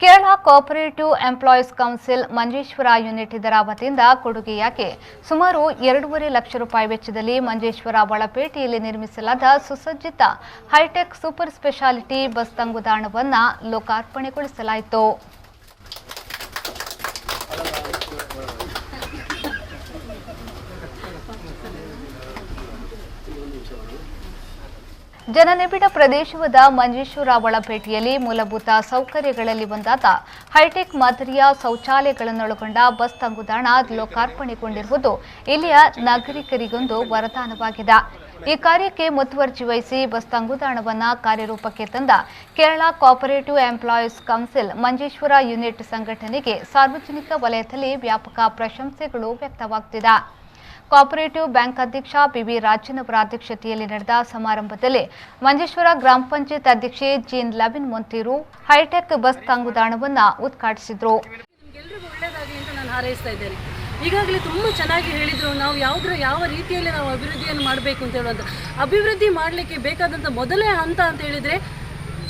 Kerala cooperative employees council Manjeshwar unit ಇದರ ವತಿಯಿಂದ ಕೊಡುಗೆಯಾಗಿ ಸುಮಾರು 2.5 ಲಕ್ಷ ರೂಪಾಯಿ ವೆಚ್ಚದಲ್ಲಿ ಮಂಜೇಶ್ವರ ಒಳಪೇಟೆಯಲ್ಲಿ ನಿರ್ಮಿಸಲಾದ ಸುಸಜ್ಜಿತ ಹೈಟೆಕ್ ಸೂಪರ್ ಸ್ಪೆಷಾಲಿಟಿ ಬಸ್ ತಂಗುದಾಣವನ್ನು ಲೋಕಾರ್ಪಣೆಗೊಳಿಸಲಾಯಿತು. ಜನನಿಬಿಡ ಪ್ರದೇಶವಾದ ಮಂಜೇಶ್ವರ ಒಳಪೇಟೆಯಲ್ಲಿ ಮೂಲಭೂತ ಸೌಕರ್ಯಗಳಲ್ಲಿ ಒಂದಾದ ಹೈಟೆಕ್ ಮಾದರಿಯ ಶೌಚಾಲಯಗಳನ್ನೊಳಗೊಂಡ ಬಸ್ ತಂಗುದಾಣ ಲೋಕಾರ್ಪಣೆಗೊಂಡಿರುವುದು ಇಲ್ಲಿಯ ನಾಗರಿಕರಿಗೊಂದು ವರದಾನವಾಗಿದೆ. ಈ ಕಾರ್ಯಕ್ಕೆ ಮುತುವರ್ಜಿ ವಹಿಸಿ ಬಸ್ ತಂಗುದಾಣವನ್ನು ಕಾರ್ಯರೂಪಕ್ಕೆ ತಂದ Kerala cooperative employees council Manjeshwar unit ಸಂಘಟನೆಗೆ ಸಾರ್ವಜನಿಕ ವಲಯದಲ್ಲಿ ವ್ಯಾಪಕ ಪ್ರಶಂಸೆಗಳು ವ್ಯಕ್ತವಾಗುತ್ತಿದೆ. ಕೋಆಪರೇಟಿವ್ ಬ್ಯಾಂಕ್ ಅಧ್ಯಕ್ಷ ಪಿವಿ ರಾಜನ್ ಅವರ ಅಧ್ಯಕ್ಷತೆಯಲ್ಲಿ ನಡೆದ ಸಮಾರಂಭದಲ್ಲಿ ಮಂಜೇಶ್ವರ ಗ್ರಾಮ ಪಂಚಾಯತ್ ಅಧ್ಯಕ್ಷೆ ಜೀನ್ ಲವಿನ್ ಮೊಂತೀರು ಹೈಟೆಕ್ ಬಸ್ ತಂಗುದಾಣವನ್ನು ಉದ್ಘಾಟಿಸಿದರು. ಈಗಾಗಲೇ ತುಂಬ ಚೆನ್ನಾಗಿ ಹೇಳಿದರು. ನಾವು ಯಾವ ರೀತಿಯಲ್ಲಿ ನಾವು ಅಭಿವೃದ್ಧಿಯನ್ನು ಮಾಡಬೇಕು ಅಂತ ಹೇಳುವಂಥ ಅಭಿವೃದ್ಧಿ ಮಾಡಲಿಕ್ಕೆ ಬೇಕಾದಂಥ ಮೊದಲೇ ಹಂತ ಅಂತ ಹೇಳಿದರೆ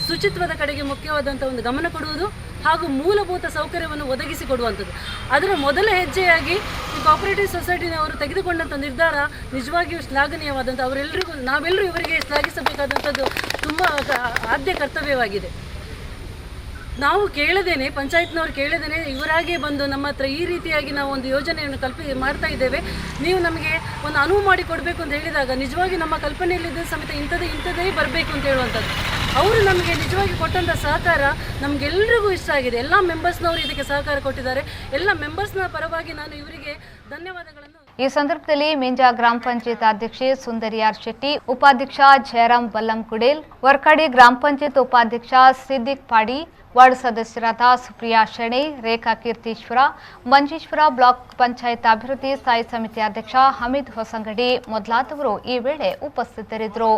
ಶುಚಿತ್ವದ ಕಡೆಗೆ ಮುಖ್ಯವಾದಂಥ ಒಂದು ಗಮನ ಕೊಡುವುದು ಹಾಗೂ ಮೂಲಭೂತ ಸೌಕರ್ಯವನ್ನು ಒದಗಿಸಿಕೊಡುವಂಥದ್ದು. ಅದರ ಮೊದಲ ಹೆಜ್ಜೆಯಾಗಿ ಈ ಕೋಆಪರೇಟಿವ್ ಸೊಸೈಟಿನವರು ತೆಗೆದುಕೊಂಡಂಥ ನಿರ್ಧಾರ ನಿಜವಾಗಿಯೂ ಶ್ಲಾಘನೀಯವಾದಂಥ ನಾವೆಲ್ಲರೂ ಇವರಿಗೆ ಶ್ಲಾಘಿಸಬೇಕಾದಂಥದ್ದು ತುಂಬ ಆದ್ಯ ಕರ್ತವ್ಯವಾಗಿದೆ. ನಾವು ಕೇಳದೇನೆ ಪಂಚಾಯತ್ನವ್ರು ಕೇಳದೇನೆ ಇವರಾಗೇ ಬಂದು ನಮ್ಮ ಹತ್ರ ಈ ರೀತಿಯಾಗಿ ನಾವು ಒಂದು ಯೋಜನೆಯನ್ನು ಮಾಡ್ತಾ ಇದ್ದೇವೆ, ನೀವು ನಮಗೆ ಒಂದು ಅನುವು ಮಾಡಿ ಕೊಡಬೇಕು ಅಂತ ಹೇಳಿದಾಗ ನಿಜವಾಗಿ ನಮ್ಮ ಕಲ್ಪನೆಯಲ್ಲಿದ್ದ ಸಮೇತ ಇಂಥದ್ದೇ ಬರಬೇಕು ಅಂತ ಹೇಳುವಂಥದ್ದು. ಅವರು ನಮಗೆ ನಿಜವಾಗಿ ಕೊಟ್ಟಂಥ ಸಹಕಾರ ನಮಗೆಲ್ಲರಿಗೂ ಇಷ್ಟ ಆಗಿದೆ. ಎಲ್ಲ ಮೆಂಬರ್ಸ್ನವರು ಇದಕ್ಕೆ ಸಹಕಾರ ಕೊಟ್ಟಿದ್ದಾರೆ. ಎಲ್ಲ ಮೆಂಬರ್ಸ್ನ ಪರವಾಗಿ ನಾನು ಇವರಿಗೆ ಧನ್ಯವಾದಗಳನ್ನು. ಈ ಸಂದರ್ಭದಲ್ಲಿ ಮಿಂಜಾ ಗ್ರಾಮ ಪಂಚಾಯತ್ ಅಧ್ಯಕ್ಷೆ ಸುಂದರಿ ಆರ್ ಶೆಟ್ಟಿ, ಉಪಾಧ್ಯಕ್ಷ ಜಯರಾಮ್ ಬಲ್ಲಂಕುಡೇಲ್, ವರ್ಕಾಡಿ ಗ್ರಾಮ ಪಂಚಾಯತ್ ಉಪಾಧ್ಯಕ್ಷ ಸಿದ್ದಿಕ್ ಪಾಡಿ, ವಾರ್ಡ್ ಸದಸ್ಯರಾದ ಸುಪ್ರಿಯಾ ಶೆಣೆ, ರೇಖಾ ಕೀರ್ತೀಶ್ವರ, ಮಂಜೇಶ್ವರ ಬ್ಲಾಕ್ ಪಂಚಾಯತ್ ಅಭಿವೃದ್ಧಿ ಸ್ಥಾಯಿ ಸಮಿತಿ ಅಧ್ಯಕ್ಷ ಹಮೀದ್ ಹೊಸಂಗಡಿ ಮೊದಲಾದವರು ಈ ವೇಳೆ ಉಪಸ್ಥಿತರಿದ್ದರು.